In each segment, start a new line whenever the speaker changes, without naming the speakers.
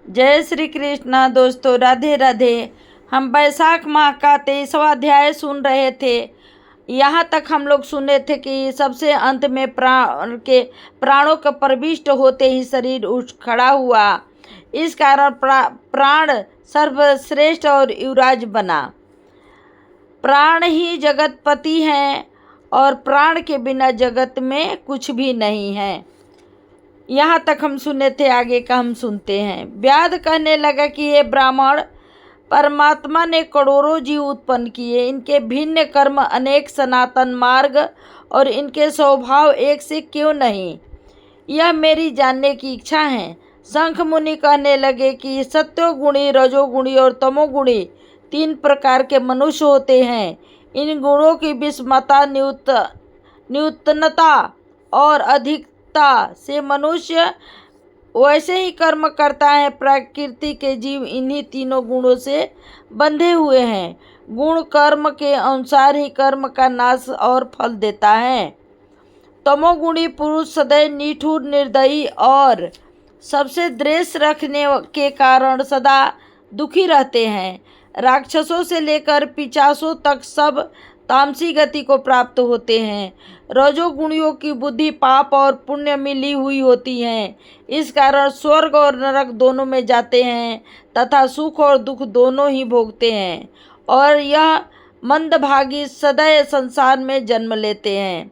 जय श्री कृष्ण। दोस्तों राधे राधे। हम वैशाख माह का 23वां अध्याय सुन रहे थे। यहाँ तक हम लोग सुने थे कि सबसे अंत में प्राणों का प्रविष्ट होते ही शरीर उठ खड़ा हुआ। इस कारण प्राण सर्वश्रेष्ठ और युवराज बना। प्राण ही जगतपति हैं और प्राण के बिना जगत में कुछ भी नहीं है। यहाँ तक हम सुने थे, आगे का हम सुनते हैं। व्याध कहने लगा कि हे ब्राह्मण, परमात्मा ने करोड़ों जीव उत्पन्न किए। इनके भिन्न कर्म, अनेक सनातन मार्ग और इनके स्वभाव एक से क्यों नहीं, यह मेरी जानने की इच्छा है। शंख मुनि कहने लगे कि सत्योगुणी, रजोगुणी और तमोगुणी 3 प्रकार के मनुष्य होते हैं। इन गुणों की विषमता, न्यूनता और अधिकता से मनुष्य वैसे ही कर्म करता है। प्रकृति के जीव इन्हीं तीनों गुणों से बंधे हुए हैं। गुण कर्म के अनुसार ही कर्म का नाश और फल देता है। तमोगुणी पुरुष सदैव निठुर, निर्दयी और सबसे द्वेष रखने के कारण सदा दुखी रहते हैं। राक्षसों से लेकर पिशाचों तक सब तामसी गति को प्राप्त होते हैं। रजोगुणियों की बुद्धि पाप और पुण्य मिली हुई होती है। इस कारण स्वर्ग और नरक दोनों में जाते हैं तथा सुख और दुख दोनों ही भोगते हैं, और यह मंदभागी सदैव संसार में जन्म लेते हैं।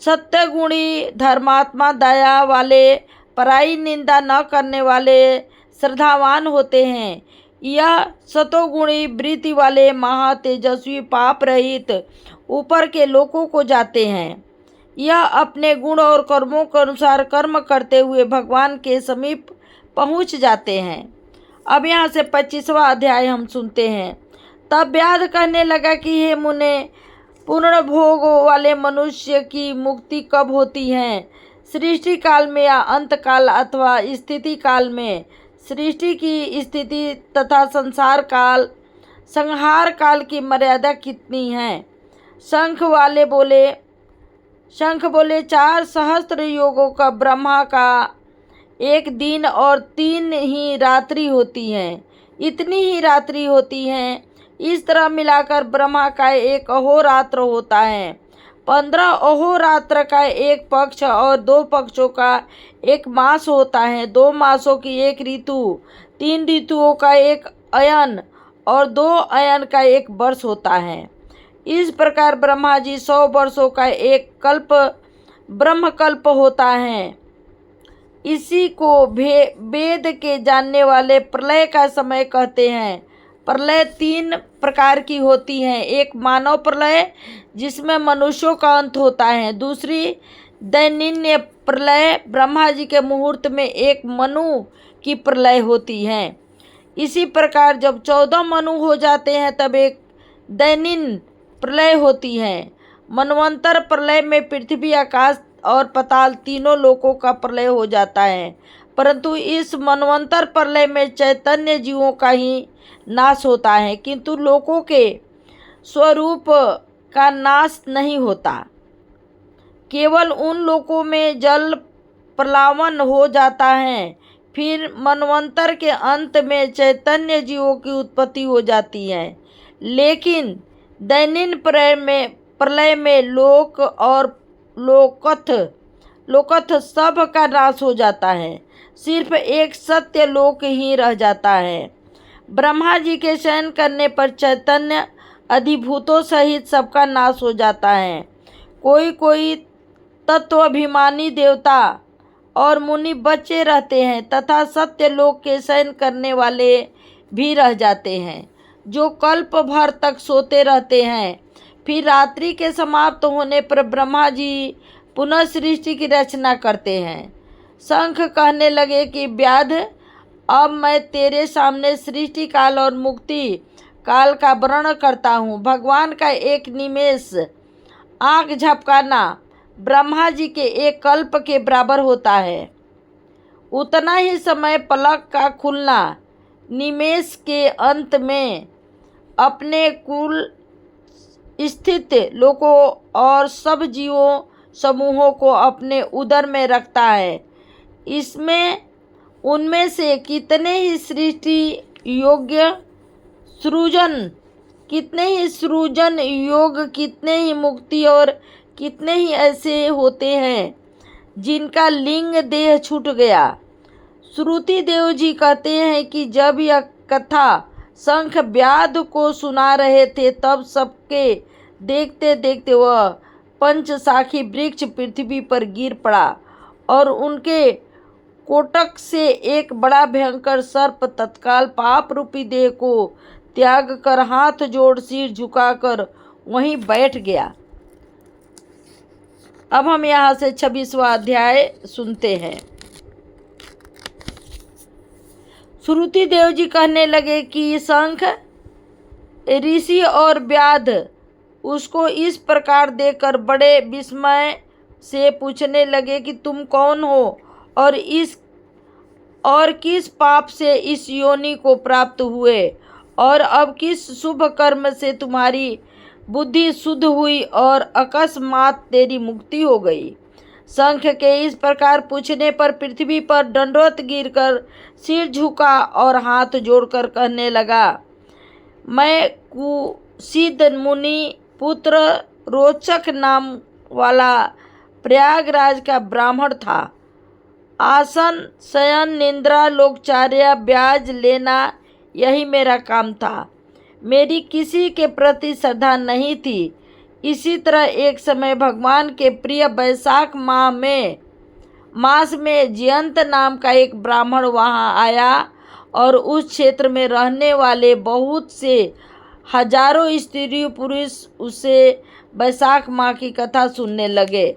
सत्यगुणी धर्मात्मा, दया वाले, पराई निंदा न करने वाले, श्रद्धावान होते हैं। यह सतोगुणी वृत्ति वाले महा तेजस्वी, पाप रहित ऊपर के लोकों को जाते हैं। यह अपने गुण और कर्मों के अनुसार कर्म करते हुए भगवान के समीप पहुंच जाते हैं। अब यहाँ से 25वां अध्याय हम सुनते हैं। तब व्याध कहने लगा कि हे मुने, पूर्ण भोग वाले मनुष्य की मुक्ति कब होती है? सृष्टि काल में या अंत काल अथवा स्थिति काल में? सृष्टि की स्थिति तथा संहार काल की मर्यादा कितनी है? शंख बोले 4 सहस्त्र योगों का ब्रह्मा का एक दिन और 3 ही रात्रि होती हैं। इतनी ही रात्रि होती हैं। इस तरह मिलाकर ब्रह्मा का एक अहोरात्र होता है। 15 अहोरात्र का एक पक्ष और 2 पक्षों का एक मास होता है। 2 मासों की एक ऋतु, 3 ऋतुओं का एक अयन और 2 अयन का एक वर्ष होता है। इस प्रकार ब्रह्मा जी 100 वर्षों का एक कल्प ब्रह्मकल्प होता है। इसी को वेद के जानने वाले प्रलय का समय कहते हैं। प्रलय 3 प्रकार की होती हैं। एक मानव प्रलय, जिसमें मनुष्यों का अंत होता है। दूसरी दैनन्य प्रलय, ब्रह्मा जी के मुहूर्त में एक मनु की प्रलय होती है। इसी प्रकार जब 14 मनु हो जाते हैं तब एक दैनन्य प्रलय होती है। मनवंतर प्रलय में पृथ्वी, आकाश और पाताल तीनों लोकों का प्रलय हो जाता है, परंतु इस मनवंतर प्रलय में चैतन्य जीवों का ही नाश होता है, किंतु लोकों के स्वरूप का नाश नहीं होता। केवल उन लोकों में जल प्लावन हो जाता है। फिर मनवंतर के अंत में चैतन्य जीवों की उत्पत्ति हो जाती है। लेकिन दैनन्य प्रलय में लोक और लोकथ सब का नाश हो जाता है। सिर्फ एक सत्य लोक ही रह जाता है। ब्रह्मा जी के शयन करने पर चैतन्य अधिभूतों सहित सबका नाश हो जाता है। कोई कोई तत्वाभिमानी देवता और मुनि बचे रहते हैं तथा सत्य लोक के शयन करने वाले भी रह जाते हैं, जो कल्प भर तक सोते रहते हैं। फिर रात्रि के समाप्त होने पर ब्रह्मा जी पुनः सृष्टि की रचना करते हैं। शंख कहने लगे कि व्याध, अब मैं तेरे सामने सृष्टि काल और मुक्ति काल का वर्णन करता हूँ। भगवान का एक निमेष आँख झपकाना ब्रह्मा जी के एक कल्प के बराबर होता है। उतना ही समय पलक का खुलना निमेष के अंत में अपने कुल स्थित लोकों और सब जीवों समूहों को अपने उदर में रखता है। इसमें उनमें से कितने ही सृष्टि योग्य सृजन, कितने ही सृजन योग, कितने ही मुक्ति और कितने ही ऐसे होते हैं जिनका लिंग देह छूट गया। श्रुति देव जी कहते हैं कि जब यह कथा शंख व्याध को सुना रहे थे तब सबके देखते देखते वह पंचशाखी वृक्ष पृथ्वी पर गिर पड़ा और उनके कोटक से एक बड़ा भयंकर सर्प तत्काल पाप रूपी देह को त्याग कर हाथ जोड़ सिर झुकाकर वहीं बैठ गया। अब हम यहाँ से 26वां अध्याय सुनते हैं। श्रुति देव जी कहने लगे कि शंख ऋषि और व्याध उसको इस प्रकार देखकर बड़े विस्मय से पूछने लगे कि तुम कौन हो और किस पाप से इस योनि को प्राप्त हुए और अब किस शुभ कर्म से तुम्हारी बुद्धि शुद्ध हुई और अकस्मात तेरी मुक्ति हो गई। शंख के इस प्रकार पूछने पर पृथ्वी पर दंडवत गिरकर सिर झुका और हाथ जोड़कर कहने लगा, मैं कुशिद मुनि पुत्र रोचक नाम वाला प्रयागराज का ब्राह्मण था। आसन शयन निद्रा लोकचार्य ब्याज लेना यही मेरा काम था। मेरी किसी के प्रति श्रद्धा नहीं थी। इसी तरह एक समय भगवान के प्रिय वैशाख मास में जयंत नाम का एक ब्राह्मण वहाँ आया और उस क्षेत्र में रहने वाले बहुत से हजारों स्त्री पुरुष उसे वैशाख माह की कथा सुनने लगे।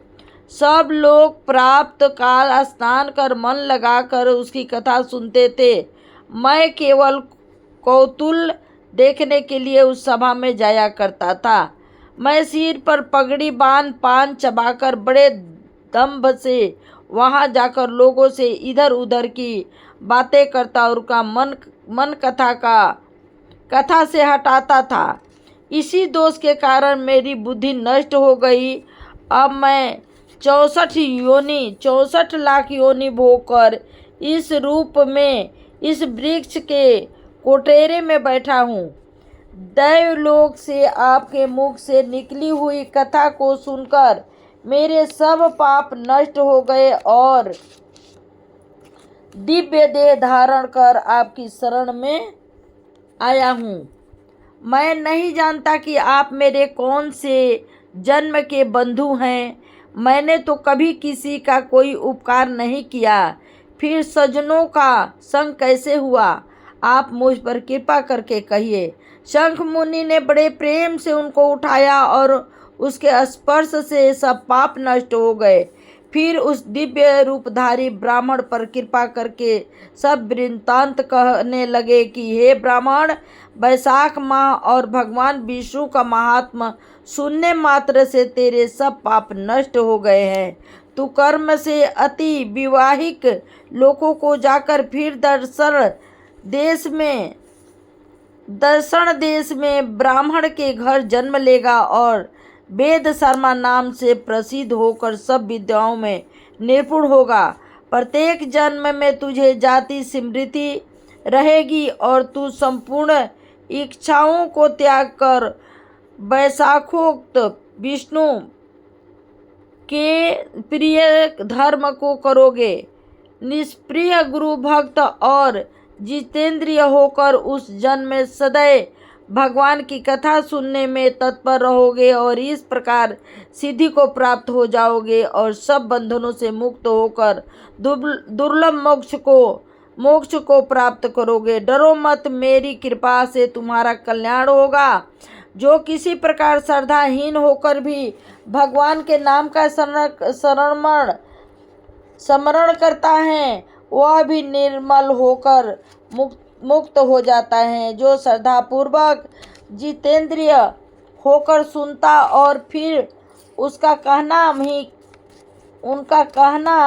सब लोग प्राप्त काल स्नान कर मन लगाकर उसकी कथा सुनते थे। मैं केवल कौतूहल देखने के लिए उस सभा में जाया करता था। मैं सिर पर पगड़ी बांध पान चबाकर बड़े दम्भ से वहां जाकर लोगों से इधर उधर की बातें करता और उनका मन कथा से हटाता था। इसी दोष के कारण मेरी बुद्धि नष्ट हो गई। अब मैं 64 लाख योनि भोग कर इस रूप में इस वृक्ष के कोटेरे में बैठा हूँ। दैवलोक से आपके मुख से निकली हुई कथा को सुनकर मेरे सब पाप नष्ट हो गए और दिव्य देह धारण कर आपकी शरण में आया हूँ। मैं नहीं जानता कि आप मेरे कौन से जन्म के बंधु हैं। मैंने तो कभी किसी का कोई उपकार नहीं किया, फिर सज्जनों का संग कैसे हुआ? आप मुझ पर कृपा करके कहिए। शंख मुनि ने बड़े प्रेम से उनको उठाया और उसके स्पर्श से सब पाप नष्ट हो गए। फिर उस दिव्य रूपधारी ब्राह्मण पर कृपा करके सब वृत्तांत कहने लगे कि हे ब्राह्मण, वैशाख माह और भगवान विष्णु का महात्मा सुनने मात्र से तेरे सब पाप नष्ट हो गए हैं। तू कर्म से अति विवाहिक लोगों को जाकर फिर दर्शन देश में ब्राह्मण के घर जन्म लेगा और वेद शर्मा नाम से प्रसिद्ध होकर सब विद्याओं में निपुण होगा। प्रत्येक जन्म में तुझे जाति स्मृति रहेगी और तू संपूर्ण इच्छाओं को त्याग कर वैशाखोक्त विष्णु के प्रिय धर्म को करोगे। निष्प्रिय गुरु भक्त और जितेंद्रिय होकर उस जन्म में सदैव भगवान की कथा सुनने में तत्पर रहोगे और इस प्रकार सिद्धि को प्राप्त हो जाओगे और सब बंधनों से मुक्त होकर दुर्लभ मोक्ष को प्राप्त करोगे। डरो मत, मेरी कृपा से तुम्हारा कल्याण होगा। जो किसी प्रकार श्रद्धाहीन होकर भी भगवान के नाम का स्मरण करता है वह भी निर्मल होकर मुक्त हो जाता है। जो श्रद्धापूर्वक जितेंद्रिय होकर सुनता और फिर उनका कहना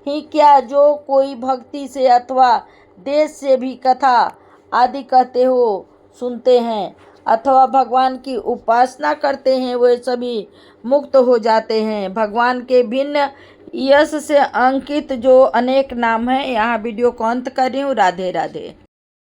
ही क्या, जो कोई भक्ति से अथवा देश से भी कथा आदि कहते हो सुनते हैं अथवा भगवान की उपासना करते हैं, वे सभी मुक्त हो जाते हैं। भगवान के भिन्न यश से अंकित जो अनेक नाम है। यहाँ वीडियो को अंत कर रही हूँ। राधे राधे।